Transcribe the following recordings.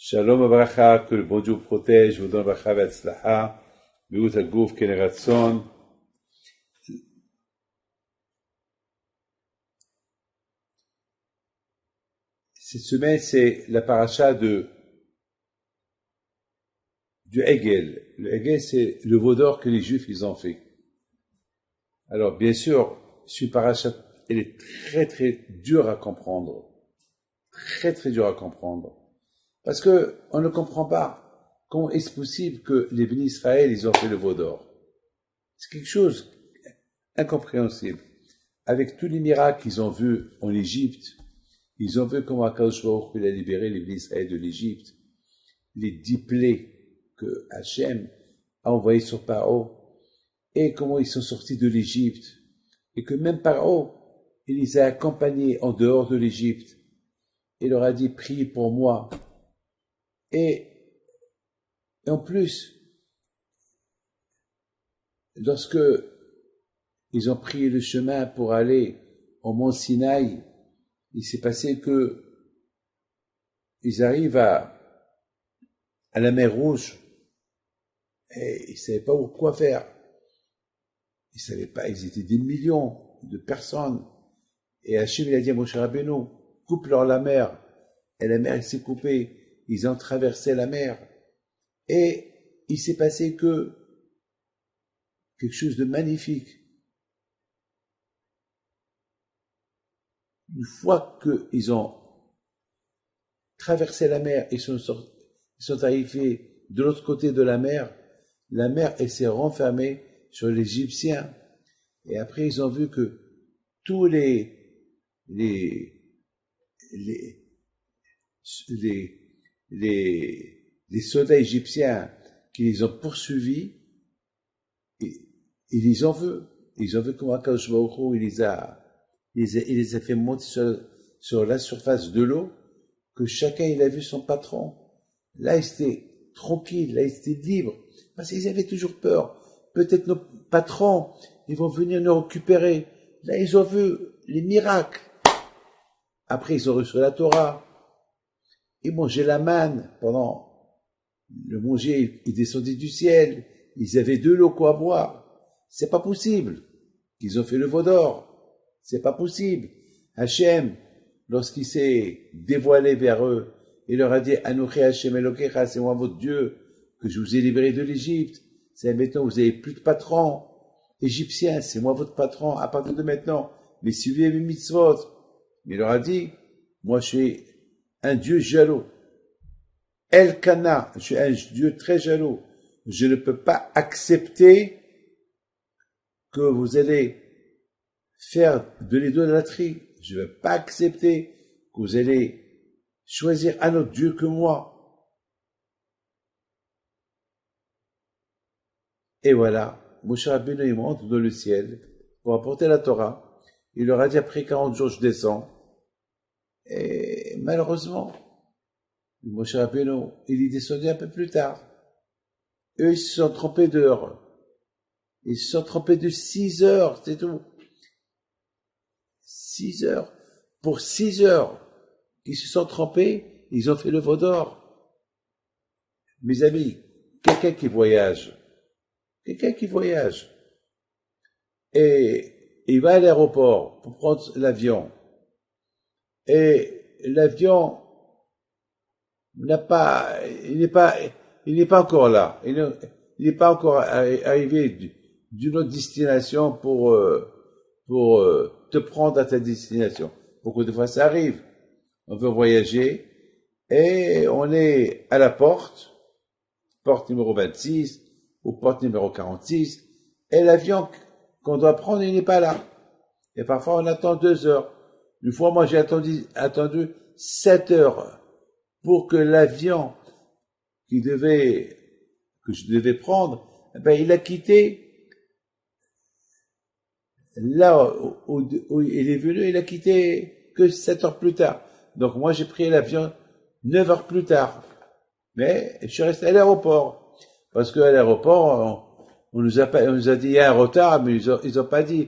Shalom Abracha, que le bon Dieu vous protège, vous donne Abracha Vetzlacha, Beut Aguf Keneratson. Cette semaine, c'est la paracha du Hegel. Le Hegel, c'est le veau d'or que les Juifs ils ont fait. Alors, bien sûr, cette paracha, elle est très très dure à comprendre. Très très dure à comprendre. Parce que on ne comprend pas comment est-ce possible que les bénis Israël, ils ont fait le veau d'or. C'est quelque chose incompréhensible. Avec tous les miracles qu'ils ont vus en Égypte, ils ont vu comment Akadosh Baruch Hu a libéré les bénis Israël de l'Égypte, les 10 plaies que Hachem a envoyées sur Paro, et comment ils sont sortis de l'Égypte, et que même Paro, il les a accompagnés en dehors de l'Égypte, et leur a dit, priez pour moi. Et en plus, lorsque ils ont pris le chemin pour aller au mont Sinaï, il s'est passé que ils arrivent à la mer Rouge et ils ne savaient pas quoi faire. Ils ne savaient pas, ils étaient des millions de personnes. Et Hachem, il a dit à Moshe Rabbeinu, coupe-leur la mer. Et la mer, elle s'est coupée. Ils ont traversé la mer. Et il s'est passé que quelque chose de magnifique. Une fois qu'ils ont traversé la mer et ils sont arrivés de l'autre côté de la mer elle s'est renfermée sur les Égyptiens. Et après, ils ont vu que tous les soldats égyptiens qui les ont poursuivis, ils les ont vus. Ils ont vu comment Akadosh Baruch Hu, il les a fait monter sur la surface de l'eau, que chacun il a vu son patron. Là, ils étaient tranquilles, là, ils étaient libres, parce qu'ils avaient toujours peur. Peut-être nos patrons, ils vont venir nous récupérer. Là, ils ont vu les miracles. Après, ils ont reçu la Torah. Ils mangeaient la manne pendant le manger, il descendait du ciel. Ils avaient de l'eau quoi boire. C'est pas possible qu'ils ont fait le veau d'or. C'est pas possible. Hachem, lorsqu'il s'est dévoilé vers eux, il leur a dit, Anochi Hachem Elokecha, c'est moi votre Dieu, que je vous ai libéré de l'Égypte. C'est maintenant, vous avez plus de patron égyptien, c'est moi votre patron, à partir de maintenant. Mais suivez mes mitzvot. Il leur a dit, moi je suis un Dieu jaloux. Elkana, je suis un Dieu très jaloux. Je ne peux pas accepter que vous allez faire de l'idolâtrie. Je ne veux pas accepter que vous allez choisir un autre Dieu que moi. Et voilà, Moshe Rabbeinu il monte dans le ciel pour apporter la Torah. Il leur a dit après 40 jours je descends. Et malheureusement, Moshe Rabbeinu, il est descendu un peu plus tard. Eux, ils se sont trompés d'heure. Ils se sont trompés de 6 heures, c'est tout. 6 heures. Pour 6 heures qu'ils se sont trompés, ils ont fait le veau d'or. Mes amis, quelqu'un qui voyage, et il va à l'aéroport pour prendre l'avion, et l'avion il n'est pas encore là, il n'est pas encore arrivé d'une autre destination pour te prendre à ta destination. Beaucoup de fois ça arrive, on veut voyager et on est à la porte numéro 26 ou porte numéro 46, et l'avion qu'on doit prendre il n'est pas là, et parfois on attend 2 heures. Une fois moi j'ai attendu 7 heures pour que l'avion que je devais prendre, il a quitté là où il est venu, il a quitté que 7 heures plus tard. Donc moi j'ai pris l'avion 9 heures plus tard. Mais je suis resté à l'aéroport. Parce qu'à l'aéroport, on nous a dit il y a un retard, mais ils ont pas dit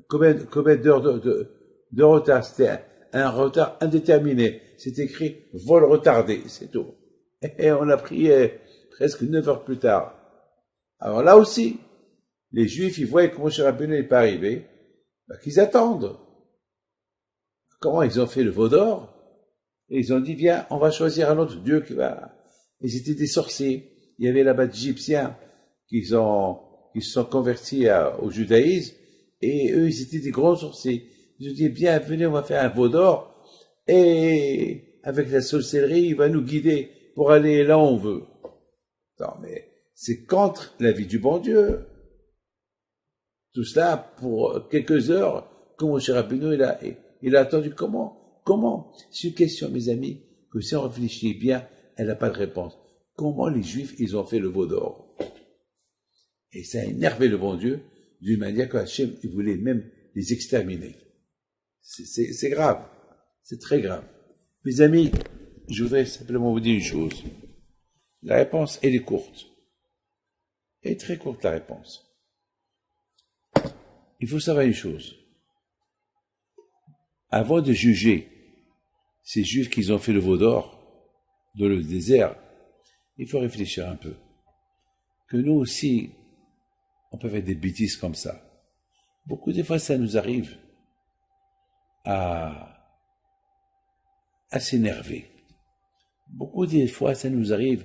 combien d'heures de retard. C'était un retard indéterminé. C'est écrit vol retardé, c'est tout. Et on a pris presque 9 heures plus tard. Alors là aussi, les Juifs, ils voient que Moshe Rabbeinu n'est pas arrivé, bah, qu'ils attendent. Comment ils ont fait le veau d'or? Et ils ont dit, viens, on va choisir un autre Dieu qui va... Et c'était des sorciers. Il y avait là-bas des Égyptiens qui se sont convertis au judaïsme, et eux, ils étaient des grands sorciers. Ils ont dit, bien, venez, on va faire un veau d'or, et avec la sorcellerie, il va nous guider pour aller là où on veut. Non, mais c'est contre la vie du bon Dieu. Tout cela pour quelques heures, comme Moshe Rabbeinu, il a attendu comment? C'est une question, mes amis, que si on réfléchit bien, elle n'a pas de réponse. Comment les Juifs, ils ont fait le veau d'or? Et ça a énervé le bon Dieu, d'une manière que Hachem, il voulait même les exterminer. C'est grave. C'est très grave. Mes amis, je voudrais simplement vous dire une chose. La réponse, elle est courte. Elle est très courte, la réponse. Il faut savoir une chose. Avant de juger ces Juifs qui ont fait le veau d'or dans le désert, il faut réfléchir un peu. Que nous aussi, on peut faire des bêtises comme ça. Beaucoup de fois, ça nous arrive à s'énerver. Beaucoup de fois, ça nous arrive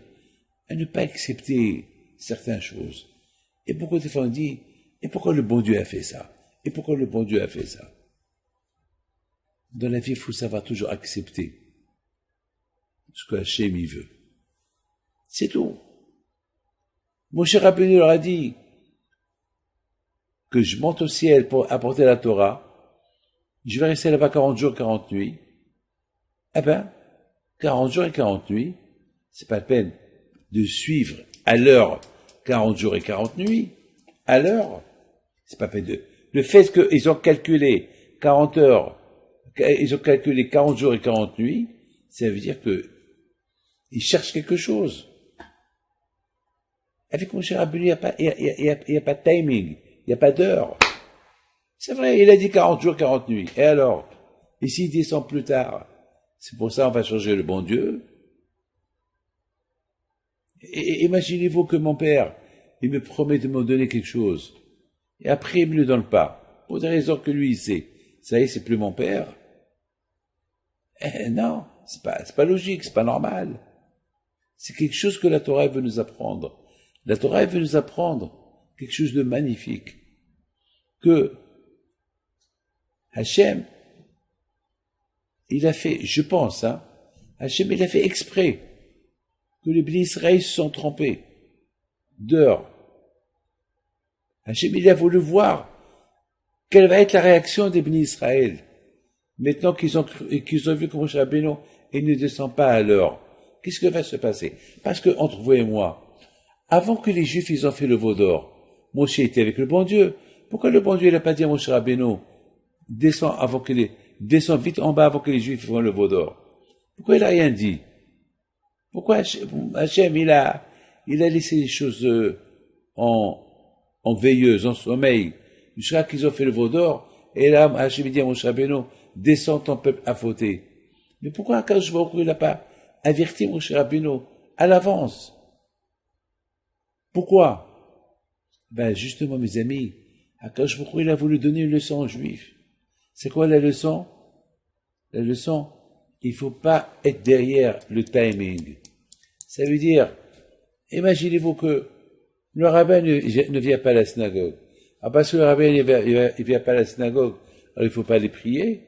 à ne pas accepter certaines choses. Et beaucoup de fois, on dit, et pourquoi le bon Dieu a fait ça? Et pourquoi le bon Dieu a fait ça? Dans la vie, il faut savoir toujours accepter ce que Hachem y veut. C'est tout. Moshe Rabbeinu leur a dit que je monte au ciel pour apporter la Torah. Je vais rester là-bas 40 jours, 40 nuits. Eh ben, 40 jours et 40 nuits, c'est pas la peine de suivre à l'heure 40 jours et 40 nuits. À l'heure, c'est pas la peine de... Le fait qu'ils ont calculé 40 heures, ils ont calculé 40 jours et 40 nuits, ça veut dire que ils cherchent quelque chose. Avec Moshe Rabbeinu, il n'y a pas de timing, il n'y a pas d'heure. C'est vrai, il a dit 40 jours, 40 nuits. Et alors? Et s'il descend plus tard? C'est pour ça qu'on va changer le bon Dieu. Et imaginez-vous que mon père, il me promet de me donner quelque chose. Et après, il me le donne pas. Pour des raisons que lui, il sait. Ça y est, c'est plus mon père. Non, c'est pas logique, c'est pas normal. C'est quelque chose que la Torah veut nous apprendre. La Torah veut nous apprendre quelque chose de magnifique. Que Hachem, il a fait, je pense, Hachem, il a fait exprès que les Bnei Israël se sont trompés d'heure. Hachem, il a voulu voir quelle va être la réaction des Bnei Israël. Maintenant qu'ils ont vu que Moshe Rabbeinu, il ne descend pas à l'heure. Qu'est-ce que va se passer? Parce que, entre vous et moi, avant que les Juifs, ils ont fait le veau d'or, Moshe était avec le bon Dieu. Pourquoi le bon Dieu, il n'a pas dit à Moshe Rabbeinu, descends vite en bas avant que les Juifs fassent le veau d'or? Pourquoi il n'a rien dit? Pourquoi Hachem, il a laissé les choses en veilleuse, en sommeil, jusqu'à qu'ils ont fait le veau d'or, et là, Hachem dit à Moshe Rabbeinu, descends ton peuple à fauter. Mais pourquoi Akadosh Baruch Hu, il n'a pas averti Moshe Rabbeinu à l'avance? Pourquoi? Ben, justement, mes amis, Akadosh Baruch Hu, il a voulu donner une leçon aux Juifs. C'est quoi la leçon? La leçon, il faut pas être derrière le timing. Ça veut dire, imaginez-vous que le rabbin ne vient pas à la synagogue. Ah, parce que le rabbin il vient pas à la synagogue, alors il faut pas les prier.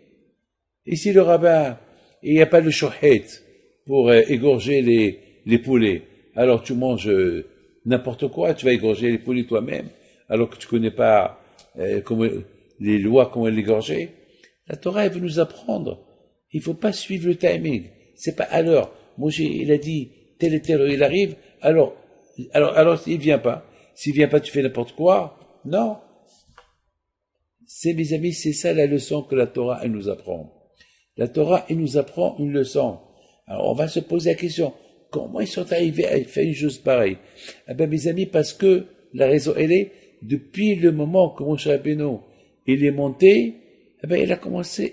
Et si le rabbin, il n'y a pas le shochet pour égorger les poulets, alors tu manges n'importe quoi, tu vas égorger les poulets toi-même, alors que tu connais pas les lois, comment l'égorger. La Torah, elle veut nous apprendre. Il faut pas suivre le timing. C'est pas à l'heure. Moshe, il a dit, tel et tel heure, il arrive, alors, il vient pas. S'il vient pas, tu fais n'importe quoi. Non. Mes amis, c'est ça la leçon que la Torah, elle nous apprend. La Torah, elle nous apprend une leçon. Alors, on va se poser la question, comment ils sont arrivés à faire une chose pareille? Eh ben, mes amis, parce que la raison, elle est, depuis le moment que Moshe Rabbeinu, il est monté, eh ben,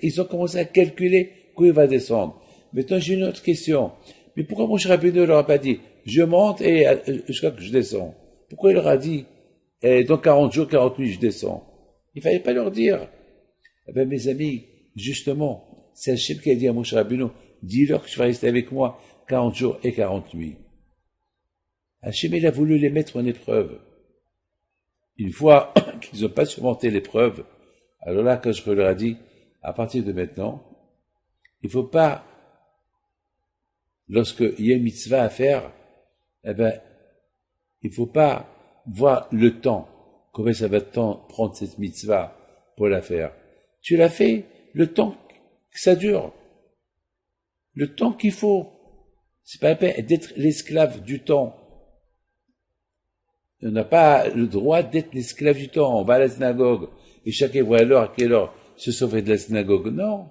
ils ont commencé à calculer quand il va descendre. Maintenant, j'ai une autre question. Mais pourquoi Moshe Rabbeinu leur a pas dit, je monte et jusqu'à que je descends? Pourquoi il leur a dit, dans 40 jours, 40 nuits, je descends? Il fallait pas leur dire. Eh ben, mes amis, justement, c'est Hachem qui a dit à Moshe Rabbeinu, dis-leur que tu vas rester avec moi 40 jours et 40 nuits. Hachem, il a voulu les mettre en épreuve. Une fois qu'ils n'ont pas surmonté l'épreuve, alors là, quand je leur ai dit, à partir de maintenant, il faut pas, lorsqu'il y a une mitzvah à faire, eh ben, il faut pas voir le temps, combien ça va prendre cette mitzvah pour la faire. Tu l'as fait, le temps que ça dure. Le temps qu'il faut. C'est pas la peine d'être l'esclave du temps. On n'a pas le droit d'être l'esclave du temps. On va à la synagogue et chacun voit à l'heure à quelle heure se sauver de la synagogue. Non.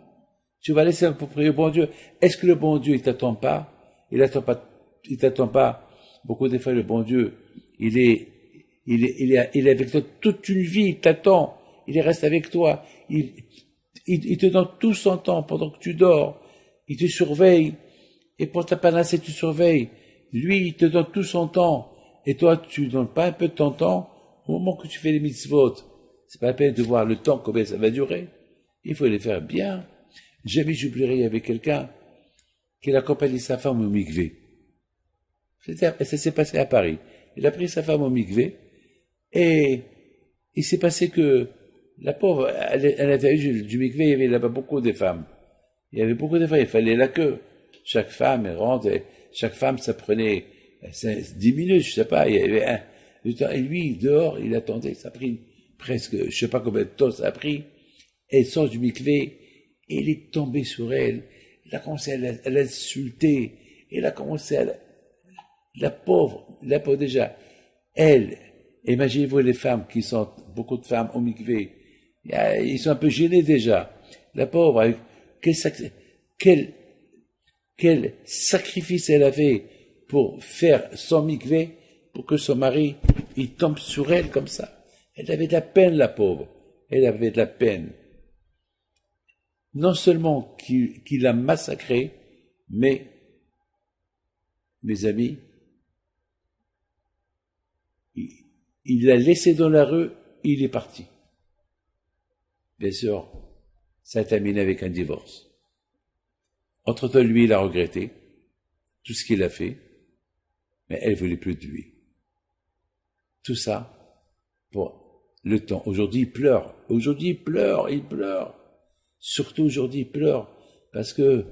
Tu vas laisser pour prier au bon Dieu. Est-ce que le bon Dieu, il t'attend pas? Il t'attend pas. Beaucoup des fois, le bon Dieu, il est avec toi toute une vie, il t'attend. Il reste avec toi. Il te donne tout son temps pendant que tu dors. Il te surveille. Et pour ta panacée, tu surveilles. Lui, il te donne tout son temps. Et toi, tu donnes pas un peu de ton temps au moment que tu fais les mitzvot. C'est pas la peine de voir le temps, combien ça va durer. Il faut les faire bien. Jamais j'oublierai avec quelqu'un qui a accompagné sa femme au mikvé. Ça s'est passé à Paris. Il a pris sa femme au mikvé et il s'est passé que la pauvre, à l'intérieur du mikvé, il y avait là-bas beaucoup de femmes. Il y avait beaucoup de femmes, il fallait la queue. Chaque femme, elle rentre, et chaque femme, ça prenait 10 minutes, je sais pas, il y avait et lui, dehors, il attendait, ça a pris presque, je sais pas combien de temps ça a pris. Elle sort du mikvé, et il est tombé sur elle. Il a commencé à l'insulter. Il a commencé à la pauvre déjà. Elle, imaginez-vous les femmes qui sont, beaucoup de femmes au mikvé, ils sont un peu gênés déjà. La pauvre, quel sacrifice elle avait pour faire son mikvé, pour que son mari, il tombe sur elle comme ça. Elle avait de la peine, la pauvre. Elle avait de la peine. Non seulement qu'il l'a massacré, mais, mes amis, il l'a laissé dans la rue, il est parti. Bien sûr, ça a terminé avec un divorce. Entre-temps, lui, il a regretté tout ce qu'il a fait, mais elle voulait plus de lui. Tout ça pour le temps. Aujourd'hui, il pleure. Aujourd'hui, il pleure. Surtout aujourd'hui, il pleure parce que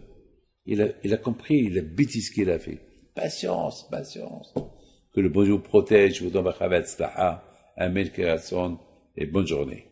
il a compris la bêtise qu'il a fait. Patience. Que le bon Dieu vous protège, vous donne Amen, et bonne journée.